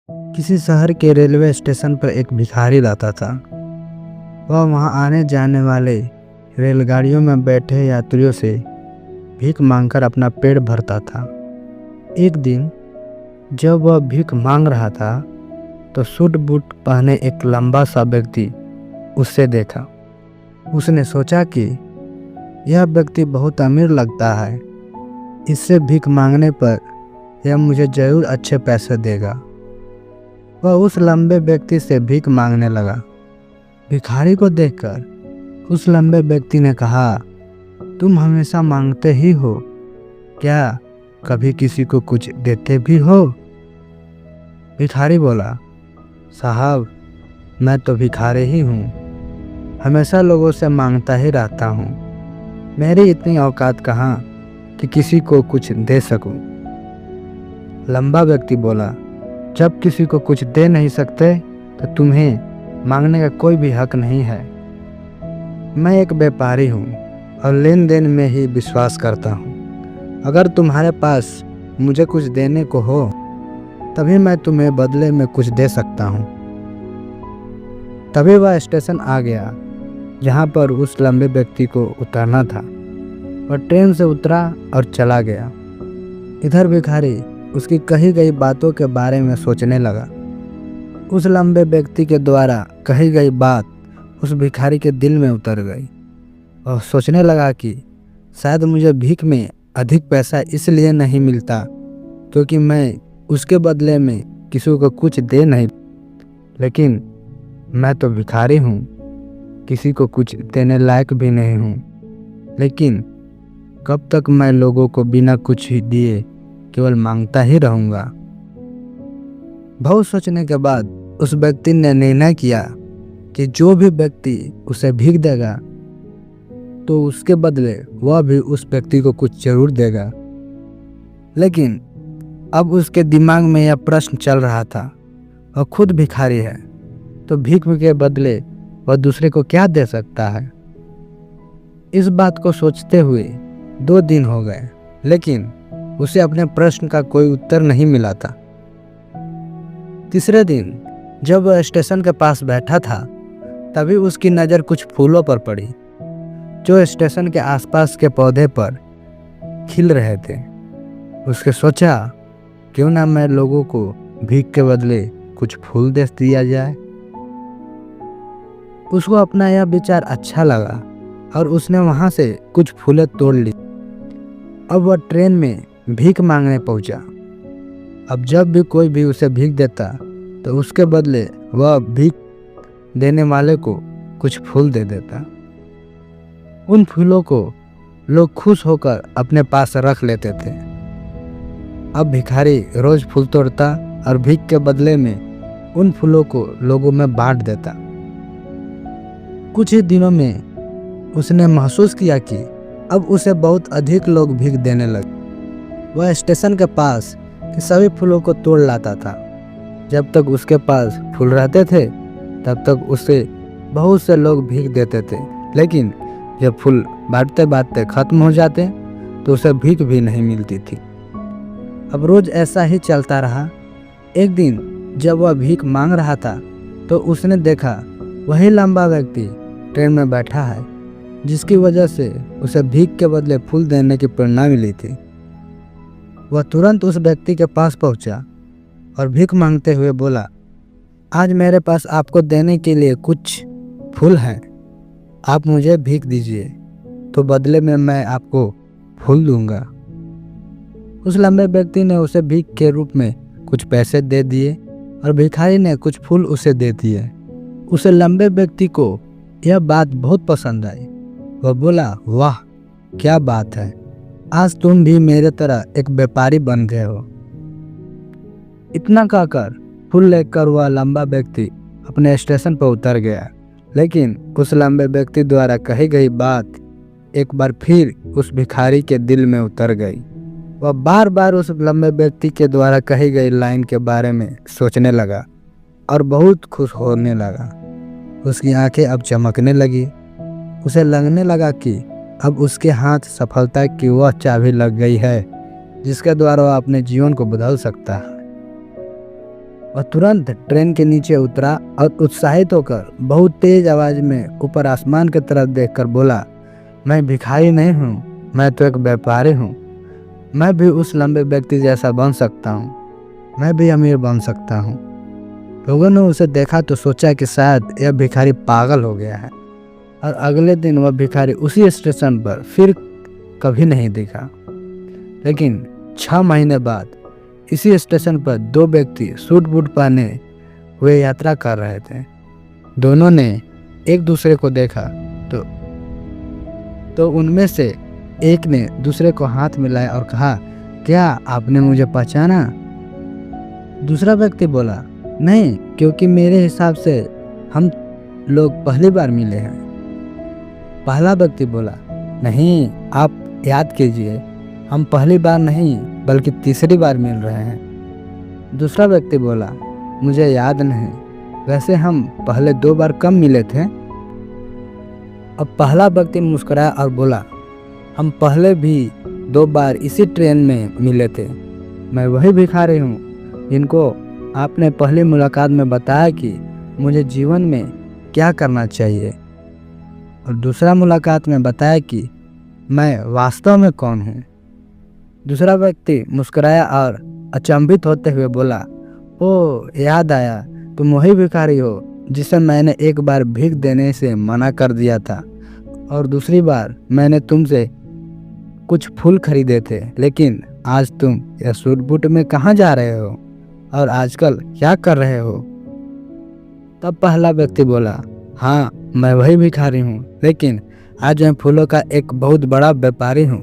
किसी शहर के रेलवे स्टेशन पर एक भिखारी रहता था। वह वहां आने जाने वाले रेलगाड़ियों में बैठे यात्रियों से भीख मांगकर अपना पेट भरता था। एक दिन जब वह भीख मांग रहा था तो सूट बूट पहने एक लंबा सा व्यक्ति उससे देखा। उसने सोचा कि यह व्यक्ति बहुत अमीर लगता है, इससे भीख मांगने पर यह मुझे जरूर अच्छे पैसे देगा। वह उस लंबे व्यक्ति से भीख मांगने लगा। भिखारी को देखकर उस लंबे व्यक्ति ने कहा, तुम हमेशा मांगते ही हो, क्या कभी किसी को कुछ देते भी हो? भिखारी बोला, साहब मैं तो भिखारी ही हूँ, हमेशा लोगों से मांगता ही रहता हूँ। मेरी इतनी औकात कहाँ कि किसी को कुछ दे सकूं। लंबा व्यक्ति बोला, जब किसी को कुछ दे नहीं सकते तो तुम्हें मांगने का कोई भी हक नहीं है। मैं एक व्यापारी हूँ और लेन देन में ही विश्वास करता हूँ। अगर तुम्हारे पास मुझे कुछ देने को हो तभी मैं तुम्हें बदले में कुछ दे सकता हूँ। तभी वह स्टेशन आ गया जहाँ पर उस लंबे व्यक्ति को उतरना था। वह ट्रेन से उतरा और चला गया। इधर भिखारी उसकी कही गई बातों के बारे में सोचने लगा। उस लंबे व्यक्ति के द्वारा कही गई बात उस भिखारी के दिल में उतर गई और सोचने लगा कि शायद मुझे भीख में अधिक पैसा इसलिए नहीं मिलता क्योंकि मैं उसके बदले में किसी को कुछ दे नहीं, लेकिन मैं तो भिखारी हूँ, किसी को कुछ देने लायक भी नहीं हूँ। लेकिन कब तक मैं लोगों को बिना कुछ ही दिए केवल मांगता ही रहूँगा। बहुत सोचने के बाद उस व्यक्ति ने निर्णय किया कि जो भी व्यक्ति उसे भीख देगा तो उसके बदले वह भी उस व्यक्ति को कुछ जरूर देगा। लेकिन अब उसके दिमाग में यह प्रश्न चल रहा था, वह खुद भिखारी है तो भीख के बदले वह दूसरे को क्या दे सकता है। इस बात को सोचते हुए 2 दिन हो गए, लेकिन उसे अपने प्रश्न का कोई उत्तर नहीं मिला था। तीसरे दिन जब वह स्टेशन के पास बैठा था तभी उसकी नज़र कुछ फूलों पर पड़ी जो स्टेशन के आसपास के पौधे पर खिल रहे थे। उसके सोचा, क्यों ना मैं लोगों को भीख के बदले कुछ फूल दे दिया जाए। उसको अपना यह विचार अच्छा लगा और उसने वहां से कुछ फूलें तोड़ ली। अब वह ट्रेन में भीख मांगने पहुंचा। अब जब भी कोई भी उसे भीख देता तो उसके बदले वह भीख देने वाले को कुछ फूल दे देता। उन फूलों को लोग खुश होकर अपने पास रख लेते थे। अब भिखारी रोज फूल तोड़ता और भीख के बदले में उन फूलों को लोगों में बांट देता। कुछ ही दिनों में उसने महसूस किया कि अब उसे बहुत अधिक लोग भीख देने लगे। वह स्टेशन के पास के सभी फूलों को तोड़ लाता था। जब तक उसके पास फूल रहते थे तब तक उसे बहुत से लोग भीख देते थे, लेकिन जब फूल बांटते बांटते खत्म हो जाते तो उसे भीख भी नहीं मिलती थी। अब रोज ऐसा ही चलता रहा। एक दिन जब वह भीख मांग रहा था तो उसने देखा वही लंबा व्यक्ति ट्रेन में बैठा है, जिसकी वजह से उसे भीख के बदले फूल देने की प्रेरणा मिली थी। वह तुरंत उस व्यक्ति के पास पहुंचा और भीख मांगते हुए बोला, आज मेरे पास आपको देने के लिए कुछ फूल हैं, आप मुझे भीख दीजिए तो बदले में मैं आपको फूल दूंगा। उस लंबे व्यक्ति ने उसे भीख के रूप में कुछ पैसे दे दिए और भिखारी ने कुछ फूल उसे दे दिए। उसे लंबे व्यक्ति को यह बात बहुत पसंद आई। वह बोला, वाह क्या बात है, आज तुम भी मेरे तरह एक व्यापारी बन गए हो। इतना कहकर फूल लेकर वह लंबा व्यक्ति अपने स्टेशन पर उतर गया। लेकिन उस लंबे व्यक्ति द्वारा कही गई बात एक बार फिर उस भिखारी के दिल में उतर गई। वह बार बार उस लंबे व्यक्ति के द्वारा कही गई लाइन के बारे में सोचने लगा और बहुत खुश होने लगा। उसकी आंखें अब चमकने लगी। उसे लगने लगा कि अब उसके हाथ सफलता की वह चाबी लग गई है जिसके द्वारा वह अपने जीवन को बदल सकता है। वह तुरंत ट्रेन के नीचे उतरा और उत्साहित होकर बहुत तेज आवाज में ऊपर आसमान की तरफ देखकर बोला, मैं भिखारी नहीं हूँ, मैं तो एक व्यापारी हूँ। मैं भी उस लंबे व्यक्ति जैसा बन सकता हूँ, मैं भी अमीर बन सकता हूँ। लोगों ने उसे देखा तो सोचा कि शायद यह भिखारी पागल हो गया है, और अगले दिन वह भिखारी उसी स्टेशन पर फिर कभी नहीं दिखा। लेकिन 6 महीने बाद इसी स्टेशन पर 2 व्यक्ति सूट बूट पहने हुए यात्रा कर रहे थे। दोनों ने एक दूसरे को देखा तो उनमें से एक ने दूसरे को हाथ मिलाया और कहा, क्या आपने मुझे पहचाना? दूसरा व्यक्ति बोला, नहीं, क्योंकि मेरे हिसाब से हम लोग पहली बार मिले हैं। पहला व्यक्ति बोला, नहीं, आप याद कीजिए, हम पहली बार नहीं बल्कि तीसरी बार मिल रहे हैं। दूसरा व्यक्ति बोला, मुझे याद नहीं, वैसे हम पहले 2 बार कम मिले थे। अब पहला व्यक्ति मुस्कुराया और बोला, हम पहले भी 2 बार इसी ट्रेन में मिले थे। मैं वही भिखारी हूँ जिनको आपने पहली मुलाकात में बताया कि मुझे जीवन में क्या करना चाहिए, और दूसरा मुलाकात में बताया कि मैं वास्तव में कौन हूँ। दूसरा व्यक्ति मुस्कुराया और अचंभित होते हुए बोला, ओ याद आया, तुम वही भिखारी हो जिसे मैंने एक बार भीख देने से मना कर दिया था, और दूसरी बार मैंने तुमसे कुछ फूल खरीदे थे। लेकिन आज तुम यह सूट बूट में कहाँ जा रहे हो और आजकल क्या कर रहे हो? तब पहला व्यक्ति बोला, हाँ, मैं वही भिखारी हूँ, लेकिन आज मैं फूलों का एक बहुत बड़ा व्यापारी हूँ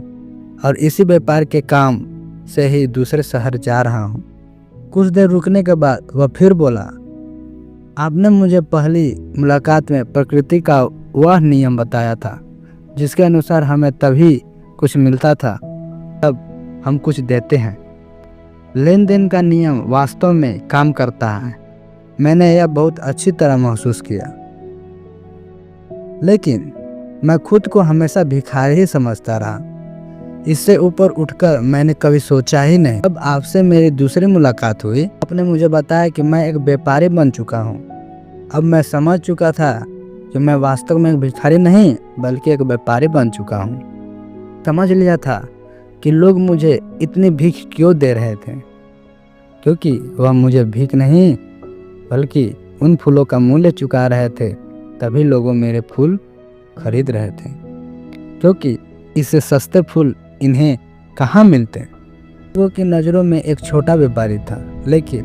और इसी व्यापार के काम से ही दूसरे शहर जा रहा हूँ। कुछ देर रुकने के बाद वह फिर बोला, आपने मुझे पहली मुलाकात में प्रकृति का वह नियम बताया था जिसके अनुसार हमें तभी कुछ मिलता था तब हम कुछ देते हैं। लेन देन का नियम वास्तव में काम करता है। मैंने यह बहुत अच्छी तरह महसूस किया, लेकिन मैं खुद को हमेशा भिखारी ही समझता रहा। इससे ऊपर उठकर मैंने कभी सोचा ही नहीं। अब आपसे मेरी दूसरी मुलाकात हुई, आपने मुझे बताया कि मैं एक व्यापारी बन चुका हूँ। अब मैं समझ चुका था कि मैं वास्तव में एक भिखारी नहीं बल्कि एक व्यापारी बन चुका हूँ। समझ लिया था कि लोग मुझे इतनी भीख क्यों दे रहे थे, क्योंकि वह मुझे भीख नहीं बल्कि उन फूलों का मूल्य चुका रहे थे, तभी लोगों मेरे फूल खरीद रहे थे, क्योंकि इससे सस्ते फूल इन्हें कहाँ मिलते। लोगों की नज़रों में एक छोटा व्यापारी था, लेकिन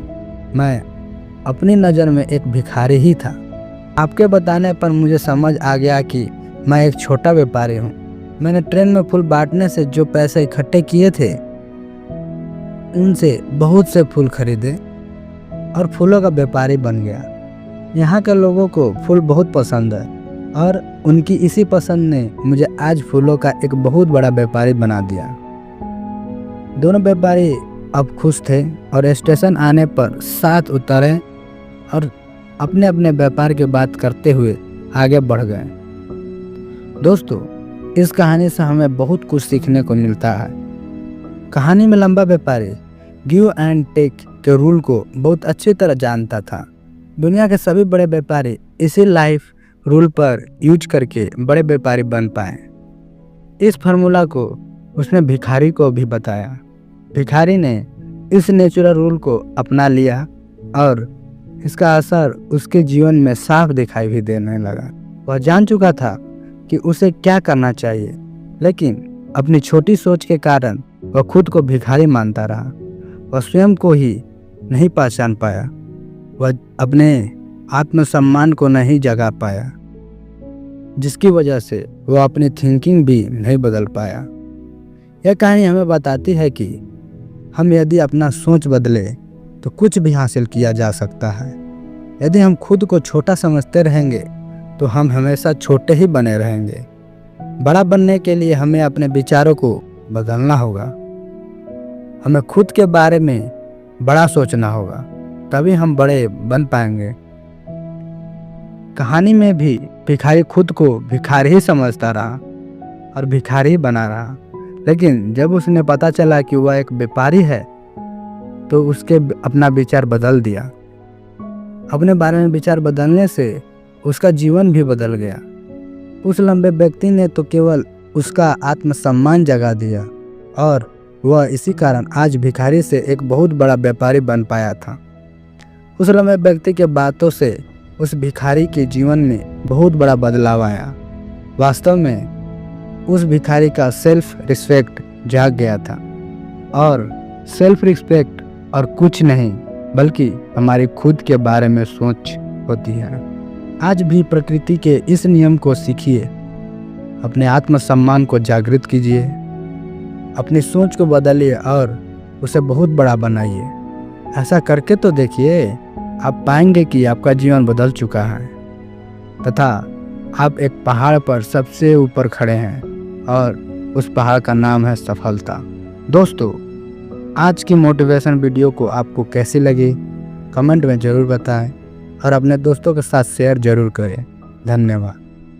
मैं अपनी नज़र में एक भिखारी ही था। आपके बताने पर मुझे समझ आ गया कि मैं एक छोटा व्यापारी हूँ। मैंने ट्रेन में फूल बांटने से जो पैसे इकट्ठे किए थे उनसे बहुत से फूल खरीदे और फूलों का व्यापारी बन गया। यहाँ के लोगों को फूल बहुत पसंद है और उनकी इसी पसंद ने मुझे आज फूलों का एक बहुत बड़ा व्यापारी बना दिया। दोनों व्यापारी अब खुश थे और स्टेशन आने पर साथ उतरे और अपने अपने व्यापार की बात करते हुए आगे बढ़ गए। दोस्तों, इस कहानी से हमें बहुत कुछ सीखने को मिलता है। कहानी में लंबा व्यापारी गिव एंड टेक के रूल को बहुत अच्छी तरह जानता था। दुनिया के सभी बड़े व्यापारी इसी लाइफ रूल पर यूज करके बड़े व्यापारी बन पाए। इस फार्मूला को उसने भिखारी को भी बताया। भिखारी ने इस नेचुरल रूल को अपना लिया और इसका असर उसके जीवन में साफ दिखाई भी देने लगा। वह जान चुका था कि उसे क्या करना चाहिए, लेकिन अपनी छोटी सोच के कारण वह खुद को भिखारी मानता रहा। वह स्वयं को ही नहीं पहचान पाया, वह अपने आत्मसम्मान को नहीं जगा पाया, जिसकी वजह से वह अपनी थिंकिंग भी नहीं बदल पाया। यह कहानी हमें बताती है कि हम यदि अपना सोच बदले तो कुछ भी हासिल किया जा सकता है। यदि हम खुद को छोटा समझते रहेंगे तो हम हमेशा छोटे ही बने रहेंगे। बड़ा बनने के लिए हमें अपने विचारों को बदलना होगा। हमें खुद के बारे में बड़ा सोचना होगा, तभी हम बड़े बन पाएंगे। कहानी में भी भिखारी खुद को भिखारी ही समझता रहा और भिखारी ही बना रहा, लेकिन जब उसने पता चला कि वह एक व्यापारी है तो उसके अपना विचार बदल दिया। अपने बारे में विचार बदलने से उसका जीवन भी बदल गया। उस लंबे व्यक्ति ने तो केवल उसका आत्मसम्मान जगा दिया और वह इसी कारण आज भिखारी से एक बहुत बड़ा व्यापारी बन पाया था। उस लंबे व्यक्ति के बातों से उस भिखारी के जीवन में बहुत बड़ा बदलाव आया। वास्तव में उस भिखारी का सेल्फ रिस्पेक्ट जाग गया था और सेल्फ रिस्पेक्ट और कुछ नहीं बल्कि हमारी खुद के बारे में सोच होती है। आज भी प्रकृति के इस नियम को सीखिए, अपने आत्मसम्मान को जागृत कीजिए, अपनी सोच को बदलिए और उसे बहुत बड़ा बनाइए। ऐसा करके तो देखिए, आप पाएंगे कि आपका जीवन बदल चुका है तथा आप एक पहाड़ पर सबसे ऊपर खड़े हैं और उस पहाड़ का नाम है सफलता। दोस्तों, आज की मोटिवेशन वीडियो को आपको कैसी लगी कमेंट में ज़रूर बताएं और अपने दोस्तों के साथ शेयर ज़रूर करें। धन्यवाद।